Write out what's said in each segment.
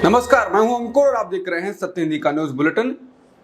नमस्कार, मैं हूं अंकुर और आप देख रहे हैं सत्य हिंदी का न्यूज बुलेटिन।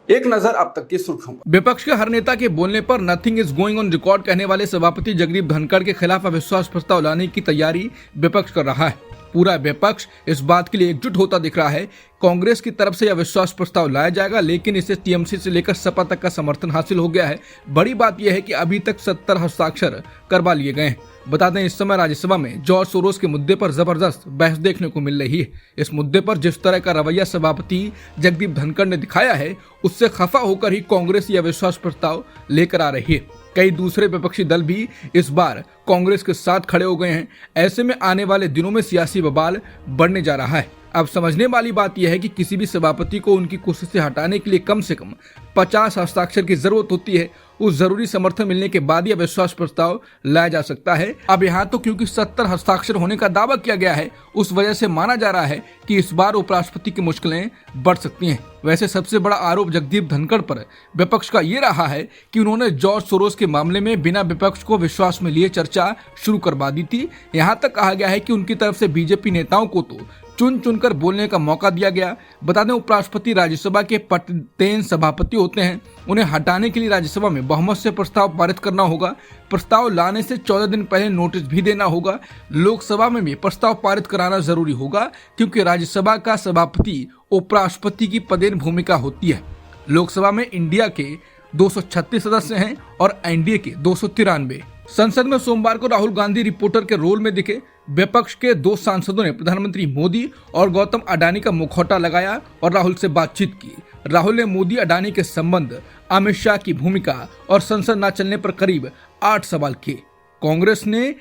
एक नजर अब तक की सुर्खियों पर। विपक्ष के हर नेता के बोलने पर nothing is going on record कहने वाले सभापति जगदीप धनखड़ के खिलाफ अविश्वास प्रस्ताव लाने की तैयारी विपक्ष कर रहा है। पूरा विपक्ष इस बात के लिए एकजुट होता दिख रहा है। कांग्रेस की तरफ से अविश्वास प्रस्ताव लाया जाएगा, लेकिन इसे टीएमसी से लेकर सपा तक का समर्थन हासिल हो गया है। बड़ी बात यह है कि अभी तक 70 हस्ताक्षर करवा लिए गए हैं। बता दें, इस समय राज्यसभा में जॉर्ज सोरोस के मुद्दे पर जबरदस्त बहस देखने को मिल रही है। इस मुद्दे पर जिस तरह का रवैया सभापति जगदीप धनखड़ ने दिखाया है, उससे खफा होकर ही कांग्रेस ये अविश्वास प्रस्ताव लेकर आ रही है। कई दूसरे विपक्षी दल भी इस बार कांग्रेस के साथ खड़े हो गए हैं। ऐसे में आने वाले दिनों में सियासी बवाल बढ़ने जा रहा है। अब समझने वाली बात यह है कि किसी भी सभापति को उनकी कुर्सी से हटाने के लिए कम से कम 50 हस्ताक्षर की जरूरत होती है। उस जरूरी समर्थन मिलने के बाद ही अविश्वास प्रस्ताव लाया जा सकता है। अब यहाँ तो क्योंकि 70 हस्ताक्षर होने का दावा किया गया है, उस वजह से माना जा रहा है कि इस बार उपराष्ट्रपति की मुश्किलें बढ़ सकती हैं। वैसे सबसे बड़ा आरोप जगदीप धनखड़ पर विपक्ष का ये रहा है कि उन्होंने जॉर्ज सोरोस के मामले में बिना विपक्ष को विश्वास में लिए चर्चा शुरू करवा दी थी। यहाँ तक कहा गया है कि उनकी तरफ से बीजेपी नेताओं को तो चुन चुनकर बोलने का मौका दिया गया। बता दें, उपराष्ट्रपति राज्यसभा के पटतेन सभापति होते हैं। उन्हें हटाने के लिए राज्यसभा में बहुमत से प्रस्ताव पारित करना होगा। प्रस्ताव लाने से 14 दिन पहले नोटिस भी देना होगा। लोकसभा में भी प्रस्ताव पारित कराना जरूरी होगा, क्योंकि राज्यसभा का सभापति उपराष्ट्रपति की पदेन भूमिका होती है। लोकसभा में इंडिया के 236 सदस्य हैं और एनडीए के 293। संसद में सोमवार को राहुल गांधी रिपोर्टर के रोल में दिखे। विपक्ष के 2 सांसदों ने प्रधानमंत्री मोदी और गौतम अडानी का मुखौटा लगाया और राहुल से बातचीत की। राहुल ने मोदी अडानी के संबंध, अमित शाह की भूमिका और संसद न चलने पर करीब 8 सवाल किए। कांग्रेस ने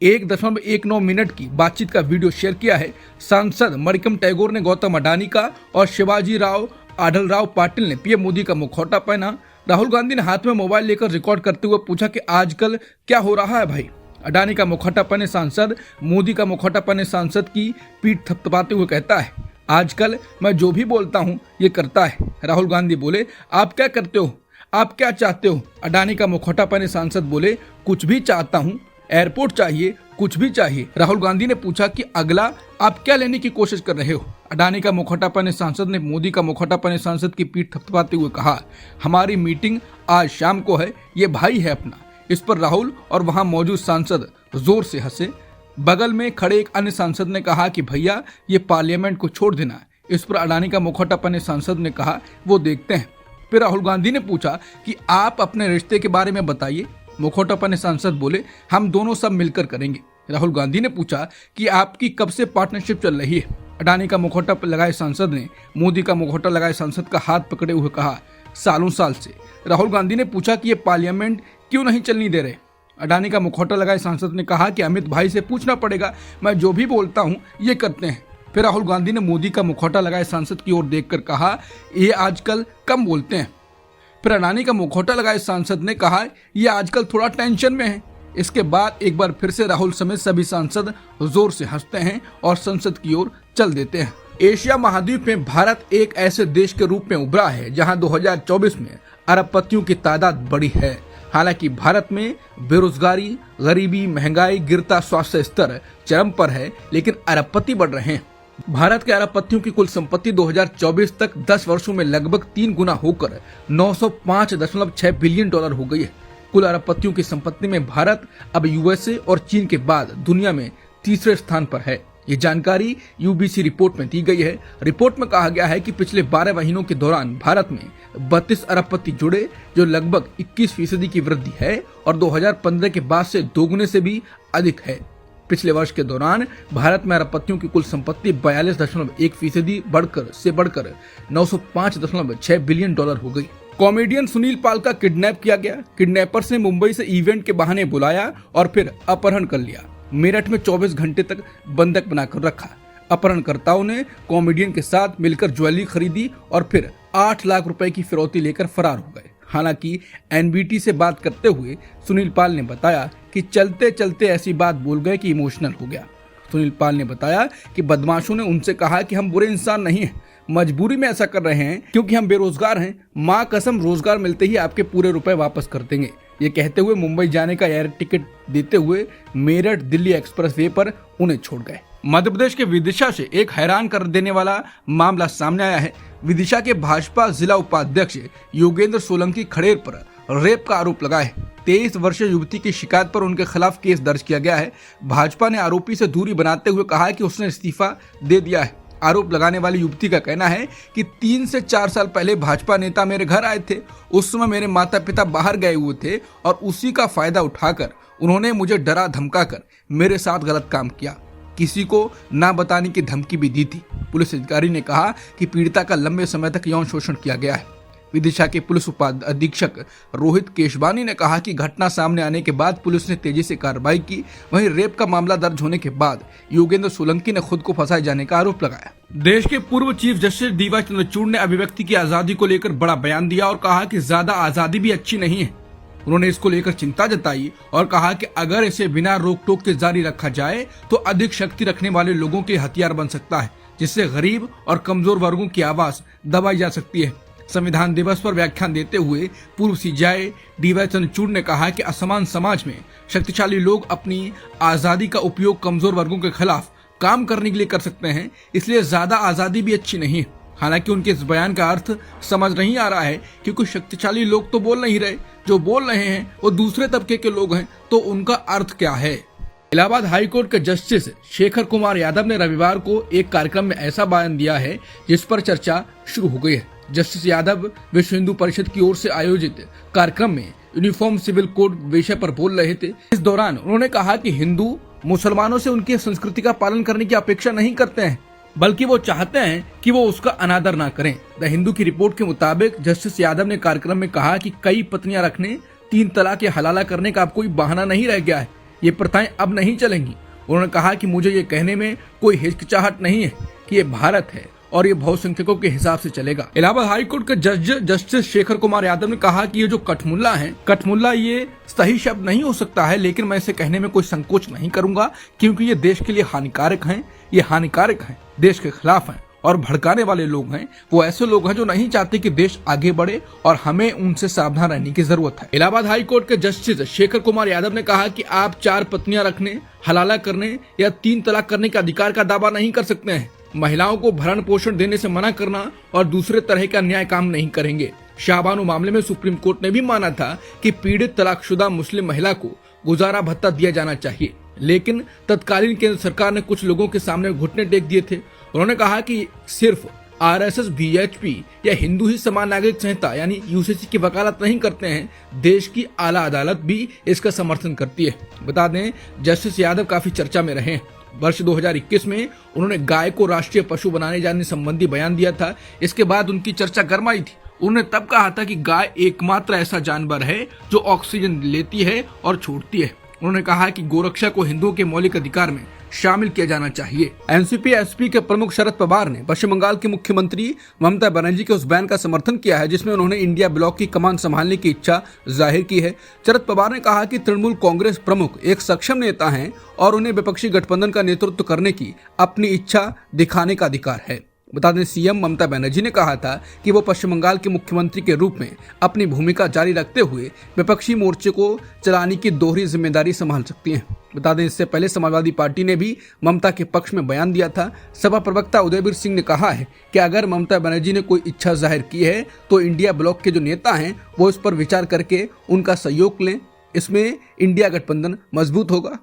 1.19 मिनट की बातचीत का वीडियो शेयर किया है। सांसद मरिकम टैगोर ने गौतम अडानी का और शिवाजी राव आढलराव पाटिल ने पीएम मोदी का मुखौटा पहना। राहुल गांधी ने हाथ में मोबाइल लेकर रिकॉर्ड करते हुए पूछा कि आजकल क्या हो रहा है भाई। अडानी का मुखौटा पहने सांसद मोदी का मुखौटा पहने सांसद की पीठ थपथपाते हुए कहता है, आजकल मैं जो भी बोलता हूँ ये करता है। राहुल गांधी बोले, आप क्या करते हो, आप क्या चाहते हो। अडानी का मुखौटा पहने सांसद बोले, कुछ भी चाहता हूँ, एयरपोर्ट चाहिए, कुछ भी चाहिए। राहुल गांधी ने पूछा कि अगला आप क्या लेने की कोशिश कर रहे हो। अडानी का मुखौटा पहने सांसद ने मोदी का मुखौटा पहने सांसद की पीठ थपथपाते हुए कहा, हमारी मीटिंग आज शाम को है, ये भाई है अपना। इस पर राहुल और वहां मौजूद सांसद जोर से हंसे। बगल में खड़े एक अन्य सांसद ने कहा कि भैया ये पार्लियामेंट को छोड़ देना। इस पर अडानी का मुखौटा पहने सांसद ने कहा, वो देखते हैं। फिर राहुल गांधी ने पूछा कि आप अपने रिश्ते के बारे में बताइए। मुखौटा पहने सांसद बोले, हम दोनों सब मिलकर करेंगे। राहुल गांधी ने पूछा कि आपकी कब से पार्टनरशिप चल रही है। अडानी का मुखौटा लगाए सांसद ने मोदी का मुखौटा लगाए सांसद का हाथ पकड़े हुए कहा, सालों साल से। राहुल गांधी ने पूछा कि ये पार्लियामेंट क्यों नहीं चलने दे रहे। अडानी का मुखौटा लगाए सांसद ने कहा कि अमित भाई से पूछना पड़ेगा, मैं जो भी बोलता हूँ ये करते हैं। फिर राहुल गांधी ने मोदी का मुखौटा लगाए सांसद की ओर देखकर कहा, ये आजकल कम बोलते हैं। फिर अडानी का मुखौटा लगाए सांसद ने कहा, ये आजकल थोड़ा टेंशन में है। इसके बाद एक बार फिर से राहुल समेत सभी सांसद जोर से हंसते हैं और संसद की ओर चल देते हैं। एशिया महाद्वीप में भारत एक ऐसे देश के रूप में उभरा है जहां 2024 में अरबपतियों की तादाद बढ़ी है। हालांकि भारत में बेरोजगारी, गरीबी, महंगाई, गिरता स्वास्थ्य स्तर चरम पर है, लेकिन अरबपति बढ़ रहे हैं। भारत के अरबपतियों की कुल संपत्ति 2024 तक 10 वर्षों में लगभग 3 गुना होकर 905.6 बिलियन डॉलर हो गई है। कुल अरबपतियों की संपत्ति में भारत अब यूएसए और चीन के बाद दुनिया में तीसरे स्थान पर है। ये जानकारी यूबीसी रिपोर्ट में दी गई है। रिपोर्ट में कहा गया है कि पिछले 12 महीनों के दौरान भारत में 32 अरबपति जुड़े, जो लगभग 21% की वृद्धि है और 2015 के बाद से दोगुने से भी अधिक है। पिछले वर्ष के दौरान भारत में अरबपतियों की कुल संपत्ति 42.1% बढ़कर 905.6 बिलियन डॉलर हो गई। कॉमेडियन सुनील पाल का किडनैप किया गया। किडनैपर्स ने मुंबई से इवेंट के बहाने बुलाया और फिर अपहरण कर लिया। मेरठ में 24 घंटे तक बंधक बनाकर रखा। अपहरणकर्ताओं ने कॉमेडियन के साथ मिलकर ज्वेलरी खरीदी और फिर 8 लाख रुपए की फिरौती लेकर फरार हो गए। हालांकि एनबीटी से बात करते हुए सुनील पाल ने बताया कि चलते चलते ऐसी बात बोल गए कि इमोशनल हो गया। सुनील पाल ने बताया कि बदमाशों ने उनसे कहा कि हम बुरे इंसान नहीं हैं, मजबूरी में ऐसा कर रहे हैं क्योंकि हम बेरोजगार हैं। माँ कसम, रोजगार मिलते ही आपके पूरे रुपए वापस कर देंगे। ये कहते हुए मुंबई जाने का एयर टिकट देते हुए मेरठ दिल्ली एक्सप्रेसवे पर उन्हें छोड़ गए। मध्य प्रदेश के विदिशा से एक हैरान कर देने वाला मामला सामने आया है। विदिशा के भाजपा जिला उपाध्यक्ष योगेंद्र सोलंकी खड़ेर पर रेप का आरोप लगा है। 23 वर्षीय युवती की शिकायत पर उनके खिलाफ केस दर्ज किया गया है। भाजपा ने आरोपी से दूरी बनाते हुए कहा है कि उसने इस्तीफा दे दिया है। आरोप लगाने वाली युवती का कहना है कि 3 से 4 साल पहले भाजपा नेता मेरे घर आए थे। उस समय मेरे माता पिता बाहर गए हुए थे और उसी का फायदा उठाकर उन्होंने मुझे डरा धमकाकर मेरे साथ गलत काम किया। किसी को ना बताने की धमकी भी दी थी। पुलिस अधिकारी ने कहा कि पीड़िता का लंबे समय तक यौन शोषण किया गया है। विदिशा के पुलिस उपाधीक्षक रोहित केशवानी ने कहा कि घटना सामने आने के बाद पुलिस ने तेजी से कार्रवाई की। वहीं रेप का मामला दर्ज होने के बाद योगेंद्र सोलंकी ने खुद को फंसाए जाने का आरोप लगाया। देश के पूर्व चीफ जस्टिस डीवाई चंद्रचूड़ ने अभिव्यक्ति की आजादी को लेकर बड़ा बयान दिया और कहा कि ज्यादा आजादी भी अच्छी नहीं है। उन्होंने इसको लेकर चिंता जताई और कहा कि अगर इसे बिना रोक टोक के जारी रखा जाए तो अधिक शक्ति रखने वाले लोगों के हथियार बन सकता है, जिससे गरीब और कमजोर वर्गों की आवाज दबाई जा सकती है। संविधान दिवस पर व्याख्यान देते हुए पूर्व सीजेआई डीवाई चंद्रचूड़ ने कहा कि असमान समाज में शक्तिशाली लोग अपनी आजादी का उपयोग कमजोर वर्गों के खिलाफ काम करने के लिए कर सकते हैं, इसलिए ज्यादा आजादी भी अच्छी नहीं है। हालांकि उनके इस बयान का अर्थ समझ नहीं आ रहा है कि कुछ शक्तिशाली लोग तो बोल नहीं रहे, जो बोल रहे हैं वो दूसरे तबके के लोग हैं, तो उनका अर्थ क्या है। इलाहाबाद हाईकोर्ट के जस्टिस शेखर कुमार यादव ने रविवार को एक कार्यक्रम में ऐसा बयान दिया है जिस पर चर्चा शुरू हो गई है। जस्टिस यादव विश्व हिंदू परिषद की ओर से आयोजित कार्यक्रम में यूनिफॉर्म सिविल कोड विषय पर बोल रहे थे। इस दौरान उन्होंने कहा कि हिंदू मुसलमानों से उनकी संस्कृति का पालन करने की अपेक्षा नहीं करते हैं, बल्कि वो चाहते हैं कि वो उसका अनादर ना करें। द हिंदू की रिपोर्ट के मुताबिक जस्टिस यादव ने कार्यक्रम में कहा कि कई पत्नियां रखने, 3 तलाक या हलाला करने का अब कोई बहाना नहीं रह गया है। ये प्रथाएं अब नहीं चलेंगी। उन्होंने कहा कि मुझे ये कहने में कोई हिचकिचाहट नहीं है कि ये भारत है और ये बहुसंख्यकों के हिसाब से चलेगा। इलाहाबाद हाईकोर्ट के जज जस्टिस शेखर कुमार यादव ने कहा कि ये जो कठमुल्ला है, कठमुल्ला ये सही शब्द नहीं हो सकता है, लेकिन मैं इसे कहने में कोई संकोच नहीं करूंगा क्योंकि ये देश के लिए हानिकारक हैं। ये हानिकारक हैं, देश के खिलाफ हैं और भड़काने वाले लोग हैं। वो ऐसे लोग हैं जो नहीं चाहते कि देश आगे बढ़े और हमें उनसे सावधान रहने की जरूरत है। इलाहाबाद हाईकोर्ट के जस्टिस शेखर कुमार यादव ने कहा कि आप 4 पत्नियां रखने, हलाला करने या 3 तलाक करने के अधिकार का दावा नहीं कर सकते हैं। महिलाओं को भरण पोषण देने से मना करना और दूसरे तरह का न्याय काम नहीं करेंगे। शाहबानो मामले में सुप्रीम कोर्ट ने भी माना था कि पीड़ित तलाकशुदा मुस्लिम महिला को गुजारा भत्ता दिया जाना चाहिए, लेकिन तत्कालीन केंद्र सरकार ने कुछ लोगों के सामने घुटने टेक दिए थे। उन्होंने कहा कि सिर्फ आरएसएस, बीएचपी या हिंदू ही समान नागरिक संहिता यानी यूसीसी की वकालत नहीं करते हैं, देश की आला अदालत भी इसका समर्थन करती है। बता दें, जस्टिस यादव काफी चर्चा में रहे हैं। वर्ष 2021 में उन्होंने गाय को राष्ट्रीय पशु बनाने जाने संबंधी बयान दिया था। इसके बाद उनकी चर्चा गरमाई थी। उन्होंने तब कहा था कि गाय एकमात्र ऐसा जानवर है जो ऑक्सीजन लेती है और छोड़ती है। उन्होंने कहा कि गोरक्षा को हिंदुओं के मौलिक अधिकार में शामिल किया जाना चाहिए। एनसीपी एसपी के प्रमुख शरद पवार ने पश्चिम बंगाल की मुख्यमंत्री ममता बनर्जी के उस बयान का समर्थन किया है जिसमें उन्होंने इंडिया ब्लॉक की कमान संभालने की इच्छा जाहिर की है। शरद पवार ने कहा कि तृणमूल कांग्रेस प्रमुख एक सक्षम नेता हैं और उन्हें विपक्षी गठबंधन का नेतृत्व करने की अपनी इच्छा दिखाने का अधिकार है। बता दें, सीएम ममता बनर्जी ने कहा था कि वो पश्चिम बंगाल के मुख्यमंत्री के रूप में अपनी भूमिका जारी रखते हुए विपक्षी मोर्चे को चलाने की दोहरी जिम्मेदारी संभाल सकती हैं। बता दें, इससे पहले समाजवादी पार्टी ने भी ममता के पक्ष में बयान दिया था। सपा प्रवक्ता उदयवीर सिंह ने कहा है कि अगर ममता बनर्जी ने कोई इच्छा जाहिर की है तो इंडिया ब्लॉक के जो नेता हैं वो इस पर विचार करके उनका सहयोग लें। इसमें इंडिया गठबंधन मजबूत होगा।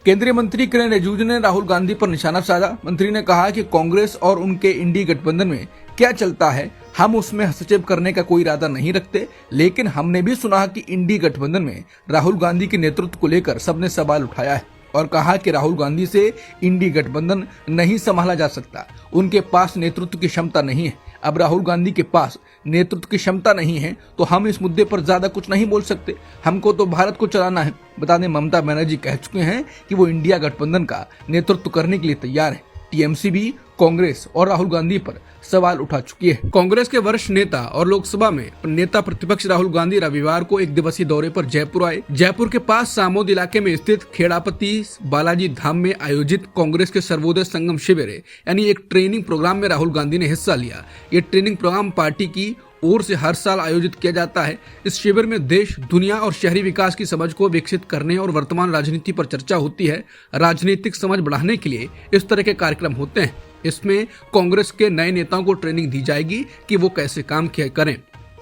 केंद्रीय मंत्री किरेन रिजिजू ने राहुल गांधी पर निशाना साधा। मंत्री ने कहा कि कांग्रेस और उनके इंडी गठबंधन में क्या चलता है हम उसमें हस्तक्षेप करने का कोई इरादा नहीं रखते, लेकिन हमने भी सुना कि इंडी गठबंधन में राहुल गांधी के नेतृत्व को लेकर सबने सवाल उठाया है और कहा कि राहुल गांधी से इंडी गठबंधन नहीं संभाला जा सकता, उनके पास नेतृत्व की क्षमता नहीं है। अब राहुल गांधी के पास नेतृत्व की क्षमता नहीं है तो हम इस मुद्दे पर ज्यादा कुछ नहीं बोल सकते, हमको तो भारत को चलाना है। बता दें, ममता बनर्जी कह चुके हैं कि वो इंडिया गठबंधन का नेतृत्व करने के लिए तैयार है। टीएमसी भी कांग्रेस और राहुल गांधी पर सवाल उठा चुकी है। कांग्रेस के वरिष्ठ नेता और लोकसभा में नेता प्रतिपक्ष राहुल गांधी रविवार को 1 दिवसीय दौरे पर जयपुर आए। जयपुर के पास सामोद इलाके में स्थित खेड़ापति बालाजी धाम में आयोजित कांग्रेस के सर्वोदय संगम शिविर यानी एक ट्रेनिंग प्रोग्राम में राहुल गांधी ने हिस्सा लिया। ये ट्रेनिंग प्रोग्राम पार्टी की ओर से हर साल आयोजित किया जाता है। इस शिविर में देश, दुनिया और शहरी विकास की समझ को विकसित करने और वर्तमान राजनीति पर चर्चा होती है। राजनीतिक समझ बढ़ाने के लिए इस तरह के कार्यक्रम होते हैं। इसमें कांग्रेस के नए नेताओं को ट्रेनिंग दी जाएगी कि वो कैसे काम किया करें।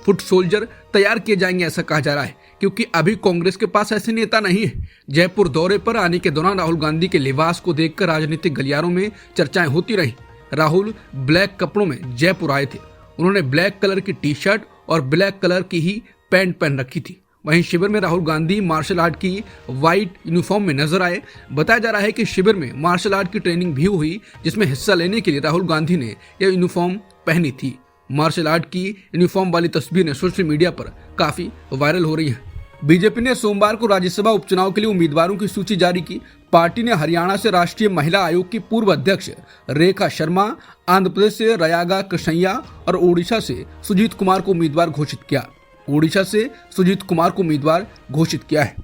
फुट सोल्जर तैयार किए जाएंगे ऐसा कहा जा रहा है, क्योंकि अभी कांग्रेस के पास ऐसे नेता नहीं है। जयपुर दौरे पर आने के दौरान राहुल गांधी के लिबास को देखकर राजनीतिक गलियारों में चर्चाएं होती रही। राहुल ब्लैक कपड़ों में जयपुर आए थे। उन्होंने ब्लैक कलर की टी शर्ट और ब्लैक कलर की ही पैंट पहन रखी थी। वहीं शिविर में राहुल गांधी मार्शल आर्ट की व्हाइट यूनिफॉर्म में नजर आए। बताया जा रहा है कि शिविर में मार्शल आर्ट की ट्रेनिंग भी हुई, जिसमें हिस्सा लेने के लिए राहुल गांधी ने यह यूनिफॉर्म पहनी थी। मार्शल आर्ट की यूनिफॉर्म वाली तस्वीरें सोशल मीडिया पर काफी वायरल हो रही हैं। बीजेपी ने सोमवार को राज्यसभा उपचुनाव के लिए उम्मीदवारों की सूची जारी की। पार्टी ने हरियाणा से राष्ट्रीय महिला आयोग की पूर्व अध्यक्ष रेखा शर्मा, आंध्र प्रदेश से रयागा कृष्णैया और ओडिशा से सुजीत कुमार को उम्मीदवार घोषित किया है।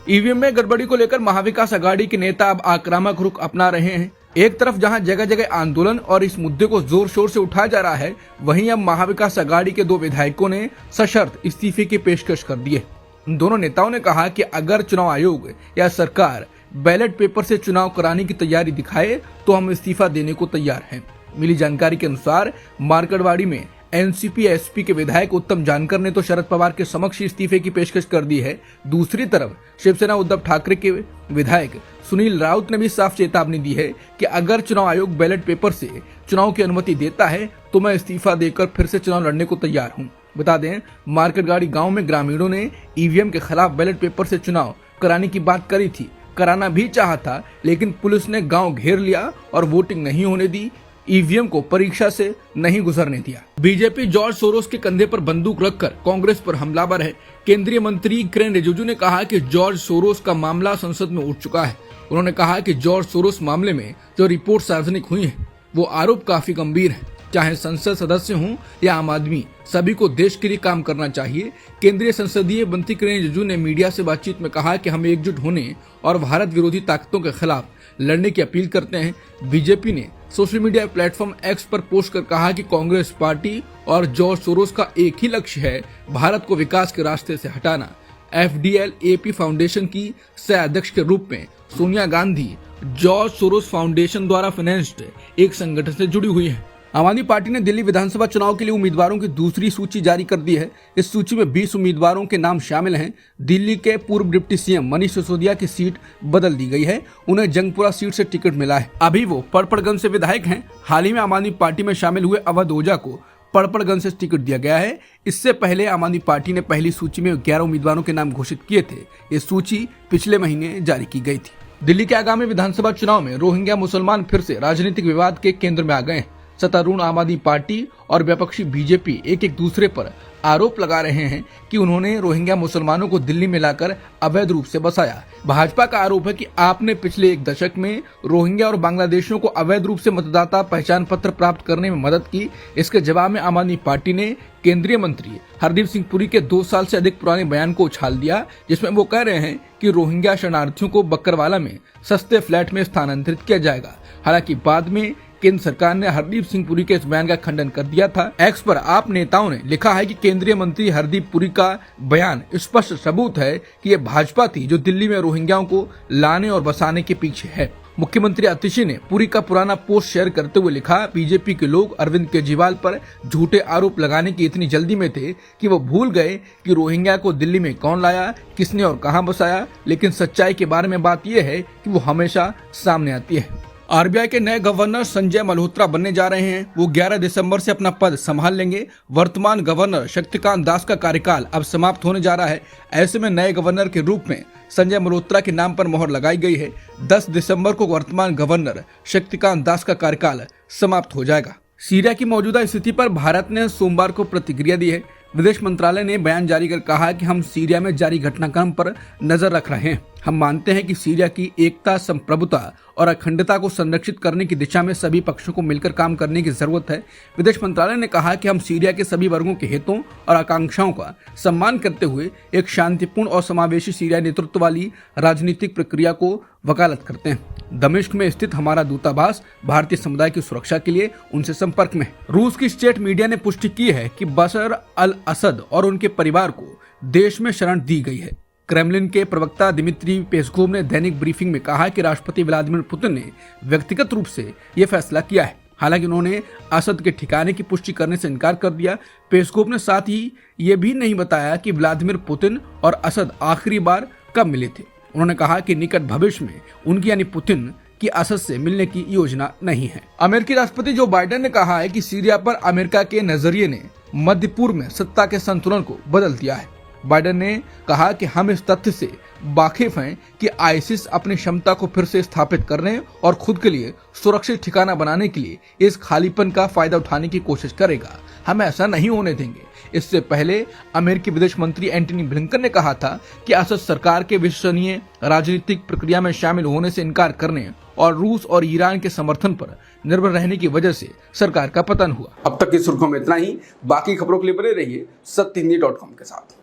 ईवीएम में गड़बड़ी को लेकर महाविकास अघाड़ी के नेता अब आक्रामक रुख अपना रहे हैं। एक तरफ जहां जगह जगह आंदोलन और इस मुद्दे को जोर शोर से उठाया जा रहा है, वहीं अब महाविकास अघाड़ी के 2 विधायकों ने सशर्त इस्तीफे की पेशकश कर दी है। दोनों नेताओं ने कहा कि अगर चुनाव आयोग या सरकार बैलेट पेपर से चुनाव कराने की तैयारी दिखाए तो हम इस्तीफा देने को तैयार हैं। मिली जानकारी के अनुसार मार्केटवाड़ी में एनसीपी एसपी के विधायक उत्तम जानकर ने तो शरद पवार के समक्ष इस्तीफे की पेशकश कर दी है। दूसरी तरफ शिवसेना उद्धव ठाकरे के विधायक सुनील राउत ने भी साफ चेतावनी दी है कि अगर चुनाव आयोग बैलेट पेपर से चुनाव की अनुमति देता है तो मैं इस्तीफा देकर फिर से चुनाव लड़ने को तैयार हूं। बता दें, मार्केटवाड़ी गांव में ग्रामीणों ने ईवीएम के खिलाफ बैलेट पेपर से चुनाव कराने की बात करी थी। कराना भी चाहा था, लेकिन पुलिस ने गांव घेर लिया और वोटिंग नहीं होने दी। ईवीएम को परीक्षा से नहीं गुजरने दिया। बीजेपी जॉर्ज सोरोस के कंधे पर बंदूक रखकर कांग्रेस पर हमलावर है। केंद्रीय मंत्री किरेन रिजिजू ने कहा कि जॉर्ज सोरोस का मामला संसद में उठ चुका है। उन्होंने कहा कि जॉर्ज सोरोस मामले में जो रिपोर्ट सार्वजनिक हुई है, वो आरोप काफी गंभीर है। चाहे संसद सदस्य हों या आम आदमी, सभी को देश के लिए काम करना चाहिए। केंद्रीय संसदीय मंत्री किरेन रिजिजू ने मीडिया से बातचीत में कहा कि हम एकजुट होने और भारत विरोधी ताकतों के खिलाफ लड़ने की अपील करते हैं। बीजेपी ने सोशल मीडिया प्लेटफॉर्म एक्स पर पोस्ट कर कहा कि कांग्रेस पार्टी और जॉर्ज सोरोस का एक ही लक्ष्य है, भारत को विकास के रास्ते से हटाना। FDL-AP फाउंडेशन की सह अध्यक्ष के रूप में Sonia Gandhi George Soros foundation द्वारा फाइनेंस्ड एक संगठन से जुड़ी हुई है। आम आदमी पार्टी ने दिल्ली विधानसभा चुनाव के लिए उम्मीदवारों की दूसरी सूची जारी कर दी है। इस सूची में 20 उम्मीदवारों के नाम शामिल हैं। दिल्ली के पूर्व डिप्टी सीएम मनीष सिसोदिया की सीट बदल दी गई है। उन्हें जंगपुरा सीट से टिकट मिला है। अभी वो पड़पड़गंज से विधायक हैं। हाल ही में आम आदमी पार्टी में शामिल हुए अवध ओझा को पड़पड़गंज से टिकट दिया गया है। इससे पहले आम आदमी पार्टी ने पहली सूची में 11 उम्मीदवारों के नाम घोषित किए थे। ये सूची पिछले महीने जारी की गई थी। दिल्ली के आगामी विधानसभा चुनाव में रोहिंग्या मुसलमान फिर से राजनीतिक विवाद के केंद्र में आ गए हैं। सत्तारूढ़ आम आदमी पार्टी और विपक्षी बीजेपी एक दूसरे पर आरोप लगा रहे हैं कि उन्होंने रोहिंग्या मुसलमानों को दिल्ली में लाकर अवैध रूप से बसाया। भाजपा का आरोप है कि आपने पिछले 1 दशक में रोहिंग्या और बांग्लादेशियों को अवैध रूप से मतदाता पहचान पत्र प्राप्त करने में मदद की। इसके जवाब में आम आदमी पार्टी ने केंद्रीय मंत्री हरदीप सिंह पुरी के 2 साल से अधिक पुराने बयान को उछाल दिया, जिसमें वो कह रहे हैं कि रोहिंग्या शरणार्थियों को बक्करवाला में सस्ते फ्लैट में स्थानांतरित किया जाएगा। हालांकि बाद में केंद्र सरकार ने हरदीप सिंह पुरी के इस बयान का खंडन कर दिया था। एक्स पर आप नेताओं ने लिखा है कि केंद्रीय मंत्री हरदीप पुरी का बयान स्पष्ट सबूत है कि ये भाजपा थी जो दिल्ली में रोहिंग्याओं को लाने और बसाने के पीछे है। मुख्यमंत्री आतिशी ने पुरी का पुराना पोस्ट शेयर करते हुए लिखा, बीजेपी के लोग अरविंद केजरीवाल पर झूठे आरोप लगाने की इतनी जल्दी में थे कि वो भूल गए कि रोहिंग्या को दिल्ली में कौन लाया, किसने और कहां बसाया। लेकिन सच्चाई के बारे में बात यह है कि वो हमेशा सामने आती है। आरबीआई के नए गवर्नर संजय मल्होत्रा बनने जा रहे हैं। वो 11 दिसंबर से अपना पद संभाल लेंगे। वर्तमान गवर्नर शक्तिकांत दास का कार्यकाल अब समाप्त होने जा रहा है। ऐसे में नए गवर्नर के रूप में संजय मल्होत्रा के नाम पर मोहर लगाई गई है। 10 दिसंबर को वर्तमान गवर्नर शक्तिकांत दास का कार्यकाल समाप्त हो जाएगा। सीरिया की मौजूदा स्थिति पर भारत ने सोमवार को प्रतिक्रिया दी है। विदेश मंत्रालय ने बयान जारी कर कहा कि हम सीरिया में जारी घटनाक्रम पर नजर रख रहे हैं। हम मानते हैं कि सीरिया की एकता, संप्रभुता और अखंडता को संरक्षित करने की दिशा में सभी पक्षों को मिलकर काम करने की जरूरत है। विदेश मंत्रालय ने कहा कि हम सीरिया के सभी वर्गों के हितों और आकांक्षाओं का सम्मान करते हुए एक शांतिपूर्ण और समावेशी सीरिया नेतृत्व वाली राजनीतिक प्रक्रिया को वकालत करते हैं। दमिश्क में स्थित हमारा दूतावास भारतीय समुदाय की सुरक्षा के लिए उनसे संपर्क में है। रूस की स्टेट मीडिया ने पुष्टि की है कि बशर अल असद और उनके परिवार को देश में शरण दी गई है। क्रेमलिन के प्रवक्ता दिमित्री पेस्कोव ने दैनिक ब्रीफिंग में कहा कि राष्ट्रपति व्लादिमीर पुतिन ने व्यक्तिगत रूप से यह फैसला किया है। हालांकि उन्होंने असद के ठिकाने की पुष्टि करने से इनकार कर दिया। पेस्कोव ने साथ ही ये भी नहीं बताया कि व्लादिमीर पुतिन और असद आखिरी बार कब मिले थे। उन्होंने कहा कि निकट भविष्य में उनकी यानी पुतिन की असद से मिलने की योजना नहीं है। अमेरिकी राष्ट्रपति जो बाइडेन ने कहा है कि सीरिया पर अमेरिका के नजरिए ने मध्य पूर्व में सत्ता के संतुलन को बदल दिया है। बाइडेन ने कहा कि हम इस तथ्य से वाकिफ हैं कि आईसिस अपनी क्षमता को फिर से स्थापित करने और खुद के लिए सुरक्षित ठिकाना बनाने के लिए इस खालीपन का फायदा उठाने की कोशिश करेगा। हम ऐसा नहीं होने देंगे। इससे पहले अमेरिकी विदेश मंत्री एंटनी ब्लिंकन ने कहा था कि असद सरकार के विश्वसनीय राजनीतिक प्रक्रिया में शामिल होने से इनकार करने और रूस और ईरान के समर्थन पर निर्भर रहने की वजह से सरकार का पतन हुआ। अब तक की सुर्खियों में इतना ही। बाकी खबरों के लिए बने रहिए सत्यहिंदी.com के साथ।